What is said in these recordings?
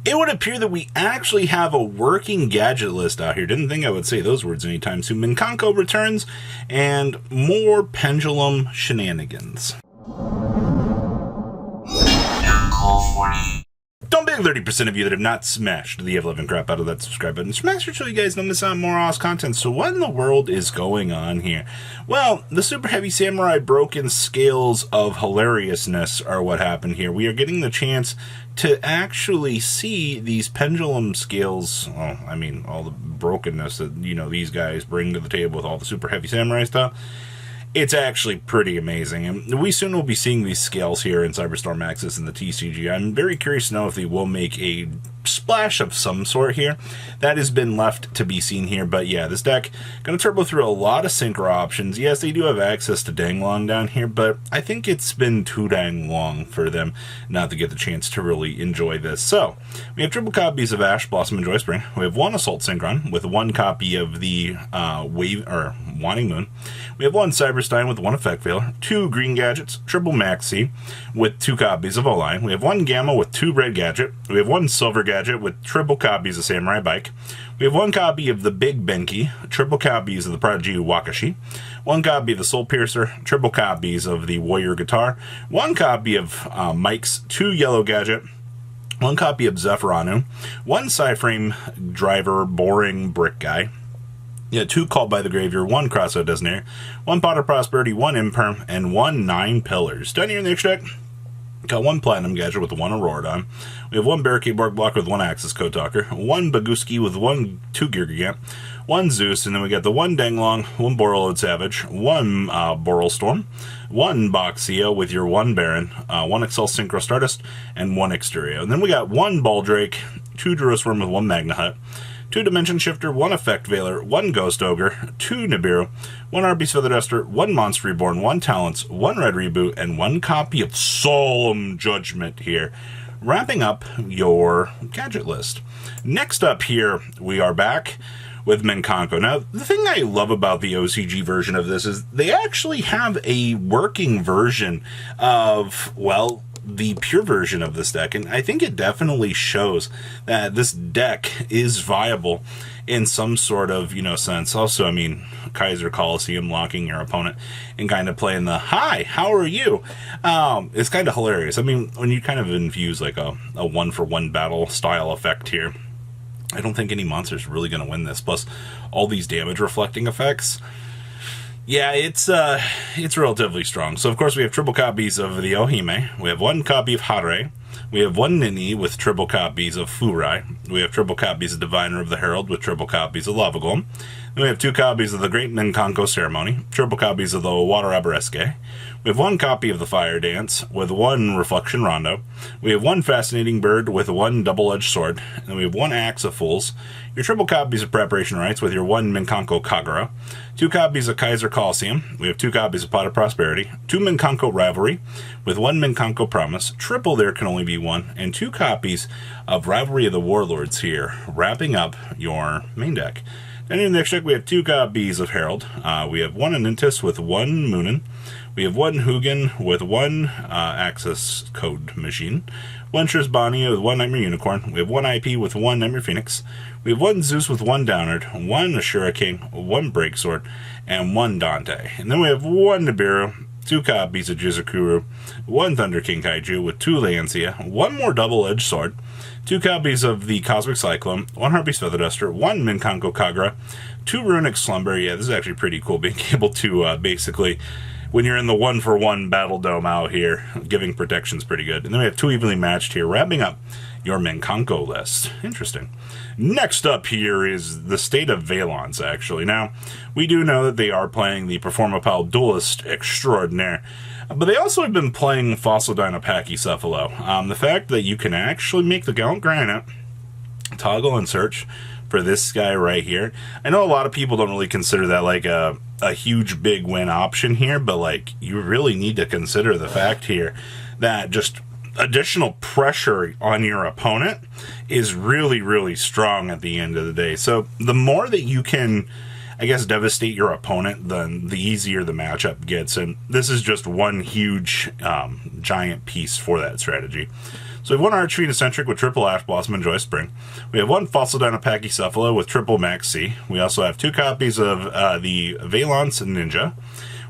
it would appear that we actually have a working gadget list out here. Didn't think I would say those words anytime soon. Mikanko returns, and more pendulum shenanigans. Don't beg 30% of you that have not smashed the ever-loving crap out of that subscribe button. Smash it so you guys don't miss out on more awesome content. So what in the world is going on here? Well, the Super Heavy Samurai broken scales of hilariousness are what happened here. We are getting the chance to actually see these pendulum scales, well, I mean, all the brokenness that, you know, these guys bring to the table with all the Super Heavy Samurai stuff. It's actually pretty amazing, and we soon will be seeing these scales here in Cyberstorm Axis and the TCG. I'm very curious to know if they will make a splash of some sort here. That has been left to be seen here, but yeah, this deck going to turbo through a lot of synchro options. Yes, they do have access to dang long down here, but I think it's been too dang long for them not to get the chance to really enjoy this. So, we have triple copies of Ash, Blossom, and Joy Spring. We have one Assault Synchron with one copy of the Wanting Moon. We have one Cyberstein with one Effect Veiler, two Green Gadgets, triple Maxi with two copies of Oline. We have one Gamma with two Red Gadget. We have one Silver Gadget with triple copies of Samurai Bike. We have one copy of the Big Benki, triple copies of the Prodigy Wakashi, one copy of the Soul Piercer, triple copies of the Warrior Guitar, one copy of Mike's two Yellow Gadget, one copy of Zephyranu, one Psyframe Driver Boring Brick Guy, yeah, two Called by the Graveyard, one Crossout Designator, one Pot of Prosperity, one Imperm, and one 9 Pillars. Down here in the extract, got one Platinum Gadget with one Auroradon. We have one Barricade Bark Blocker with one Axis Code Talker, one Baguski with two Gear Gigant, one Zeus, and then we got the one Danglong, one Borreload Savage, one Boral Storm, one Boxio with your one Baron, one Excel Synchro Stardust, and one Exterio. And then we got one Baldrake, two Durosworm with one Magna Hut, two Dimension Shifter, one Effect Veiler, one Ghost Ogre, two Nibiru, one Arby's Feather Duster, one Monster Reborn, one Talents, one Red Reboot, and one copy of Solemn Judgment here, wrapping up your gadget list. Next up here, we are back with Mikanko. Now, the thing I love about the OCG version of this is they actually have a working version of, well, the pure version of this deck, and I think it definitely shows that this deck is viable in some sort of, you know, sense. Also, I mean, Kaiser Coliseum locking your opponent and kind of playing the "Hi, how are you?" It's kind of hilarious. I mean, when you kind of infuse like a 1-for-1 battle style effect here, I don't think any monster's really going to win this. Plus, all these damage reflecting effects. Yeah, it's relatively strong. So, of course, we have triple copies of the Ohime. We have one copy of Hare. We have one Nini with triple copies of Furai. We have triple copies of Diviner of the Herald with triple copies of Lava Golem. Then we have two copies of the Great Mikanko Ceremony, triple copies of the Water Abereske. We have one copy of the Fire Dance with one Reflection Rondo. We have one Fascinating Bird with one Double-Edged Sword. And we have one Axe of Fools. Your triple copies of Preparation Rites with your one Mikanko Kagura. Two copies of Kaiser Coliseum. We have two copies of Pot of Prosperity. Two Mikanko Rivalry with one Mikanko Promise. Triple There Can Only Be One. And two copies of Rivalry of the Warlords here, wrapping up your main deck. And in the next deck, we have two copies of Herald. We have one Anintis with one Moonin. We have one Hugin with one Access Code Machine. One Trisbania with one Nightmare Unicorn. We have one IP with one Nightmare Phoenix. We have one Zeus with one Downard, one Ashura King, one Breaksword, and one Dante. And then we have one Nibiru, two copies of Jizukuru, one Thunder King Kaiju with two Lancia, one more Double-Edged Sword, two copies of the Cosmic Cyclone, one Harpy's Feather Duster, one Mikanko Kagura, two Runick Slumber. Yeah, this is actually pretty cool, being able to basically, when you're in the 1-for-1 Battle Dome out here, giving protection's pretty good. And then we have two evenly matched here, wrapping up your Mikanko list. Interesting. Next up here is the state of Vaylantz, actually. Now, we do know that they are playing the Performapal Duelist Extraordinaire, but they also have been playing Fossil Dynapachycephalo. The fact that you can actually make the Gallant Granite, toggle and search for this guy right here. I know a lot of people don't really consider that like a huge big win option here, but like you really need to consider the fact here that just additional pressure on your opponent is really, really strong at the end of the day. So the more that you can, I guess, devastate your opponent, then the easier the matchup gets. And this is just one huge giant piece for that strategy. So we have one Archery and Eccentric with triple Ash Blossom and Joy Spring. We have one Fossil Dynapachycephalo with triple Max C. We also have 2 copies of the Vaylantz Ninja.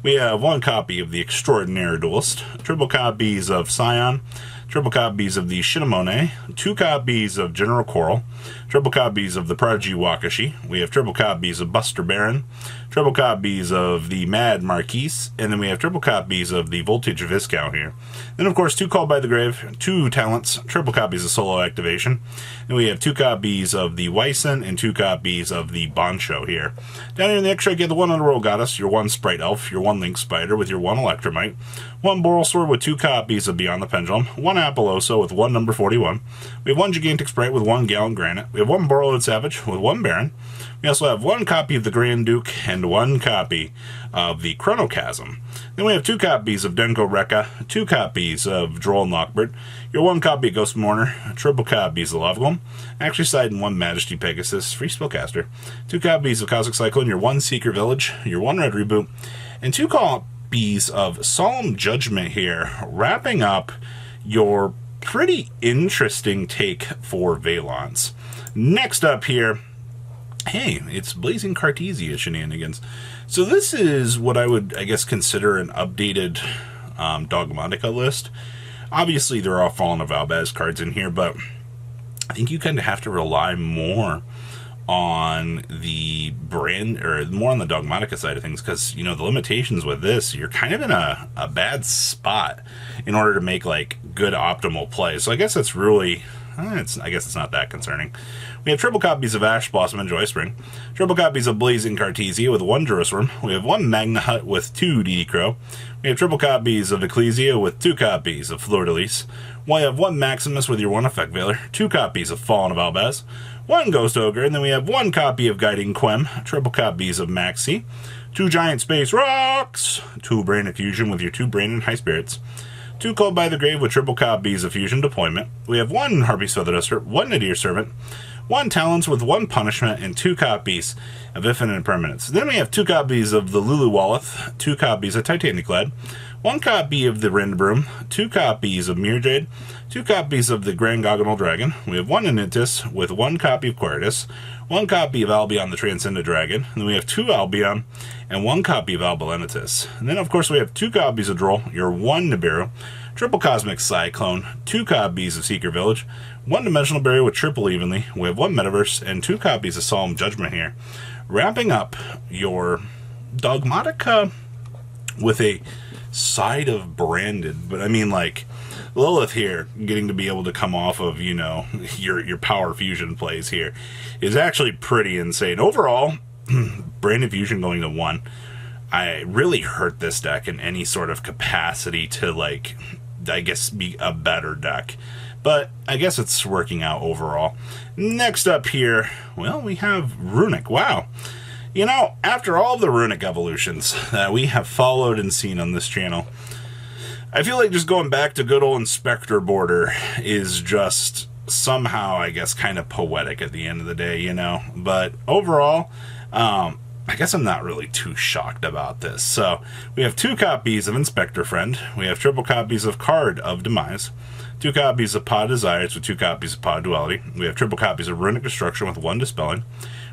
We have 1 copy of the Extraordinary Duelist, triple copies of Scion, triple copies of the Shinomone, 2 copies of General Coral, triple copies of the Prodigy Wakashi. We have triple copies of Buster Baron, triple copies of the Mad Marquise, and then we have triple copies of the Voltage Viscow here. Then, of course, 2 Called by the Grave, 2 Talents, triple copies of Solo Activation. And we have 2 copies of the Wyson and 2 copies of the Boncho here. Down here in the extra, you get the 1 Underworld Goddess, your 1 Sprite Elf, your 1 Link Spider with your 1 Electromite, 1 Borrelsword with 2 copies of Beyond the Pendulum, 1 Apolloso with 1 Number 41. We have 1 Gigantic Sprite with 1 Gallant Granite. We have 1 Borrelode Savage with 1 Baron. We also have 1 copy of the Grand Duke and 1 copy of the Chronochasm. Then we have 2 copies of Denko Rekka, 2 copies of Droll and Lockbird, your 1 copy of Ghost Mourner, triple copies of Lovegloom, Actually Side and 1 Majesty Pegasus, free spellcaster, 2 copies of Cosmic Cyclone, your 1 Seeker Village, your 1 Red Reboot, and 2 copies of Solemn Judgment here, wrapping up your pretty interesting take for Vaylantz. Next up here, hey, it's Blazing Cartesia shenanigans. So this is what I would, I guess, consider an updated Dogmatika list. Obviously, there are Fallen of Albaz cards in here, but I think you kind of have to rely more on the brand, or more on the Dogmatika side of things, because, you know, the limitations with this, you're kind of in a bad spot in order to make, like, good optimal plays. So I guess that's really, I guess it's not that concerning. We have triple copies of Ash Blossom and Joy Spring, triple copies of Blazing Cartesia with 1 Jerusalem. We have 1 Magna Hut with 2 DD Crow. We have triple copies of Ecclesia with 2 copies of Fleur de Lis. We have 1 Maximus with your 1 Effect Veiler, 2 copies of Fallen of Albaz, 1 Ghost Ogre, and then we have 1 copy of Guiding Quem, triple copies of Maxi, 2 Giant Space Rocks, 2 Brain Fusion with your 2 Brain and High Spirits, 2 Called by the Grave with triple copies of Fusion Deployment. We have 1 Harpy's Feather Duster, 1 Nadir Servant, 1 Talents with 1 Punishment, and 2 copies of Infinite Impermanence. Then we have 2 copies of the Lulu Walleth, 2 copies of Titaniclad, 1 copy of the Rindbroom, 2 copies of Mirror Jade, 2 copies of the Grand Gogonal Dragon. We have 1 Anintis with 1 copy of Quiritus, 1 copy of Albion the Transcendent Dragon, and then we have 2 Albion and 1 copy of Albalenitis. And then, of course, we have 2 copies of Droll, your 1 Nibiru, triple Cosmic Cyclone, 2 copies of Seeker Village, 1 Dimensional Barrier with triple Evenly. We have 1 Metaverse and 2 copies of Solemn Judgment here. Wrapping up your Dogmatika with a side of Branded, but I mean, like, Lilith here getting to be able to come off of, you know, your power fusion plays here is actually pretty insane. Overall, Branded Fusion going to 1, I really hurt this deck in any sort of capacity to, like, I guess be a better deck. But I guess it's working out overall. Next up here, well, we have Runick. Wow. You know, after all the Runick evolutions that we have followed and seen on this channel, I feel like just going back to good old Inspector Border is just somehow, I guess, kind of poetic at the end of the day, you know. But overall, I guess I'm not really too shocked about this. So we have 2 copies of Inspector Friend. We have triple copies of Card of Demise, 2 copies of Pod Desires with 2 copies of Pod Duality. We have triple copies of Runick Destruction with 1 Dispelling.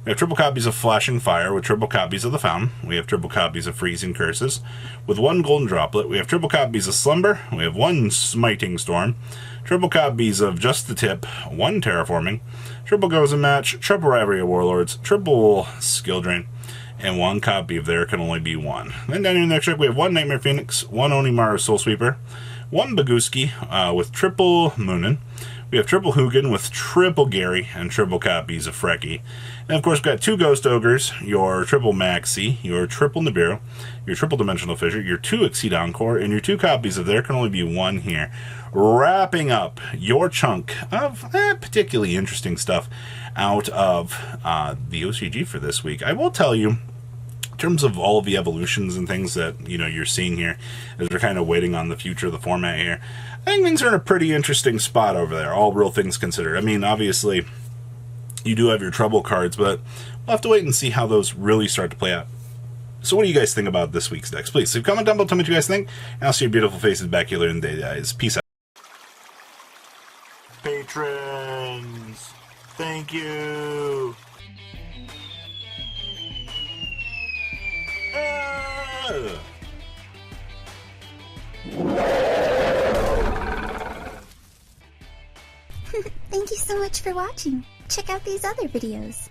We have triple copies of Flashing Fire with triple copies of the Fountain. We have triple copies of Freezing Curses with 1 Golden Droplet. We have triple copies of Slumber. We have 1 Smiting Storm. Triple copies of Just the Tip, 1 Terraforming. Triple Gozen Match, triple Rivalry of Warlords, triple Skill Drain, and 1 copy of There Can Only Be One. Then down here in the next trick, we have 1 Nightmare Phoenix, 1 Onimaru Soul Sweeper, 1 Baguski with triple Moonin. We have triple Hugin with triple Gary and triple copies of Freki. And of course, we've got 2 Ghost Ogres, your triple Maxi, your triple Nibiru, your triple Dimensional Fissure, your 2 Exceed Encore, and your 2 copies of There Can Only Be One here. Wrapping up your chunk of particularly interesting stuff out of the OCG for this week. I will tell you, in terms of all of the evolutions and things that, you know, you're seeing here, as we're kind of waiting on the future of the format here, I think things are in a pretty interesting spot over there, all real things considered. I mean, obviously, you do have your trouble cards, but we'll have to wait and see how those really start to play out. So what do you guys think about this week's decks? Please leave a comment down below, tell me what you guys think, and I'll see your beautiful faces back here later in the day, guys. Peace out. patrons. Thank you. Thank you so much for watching. Check out these other videos.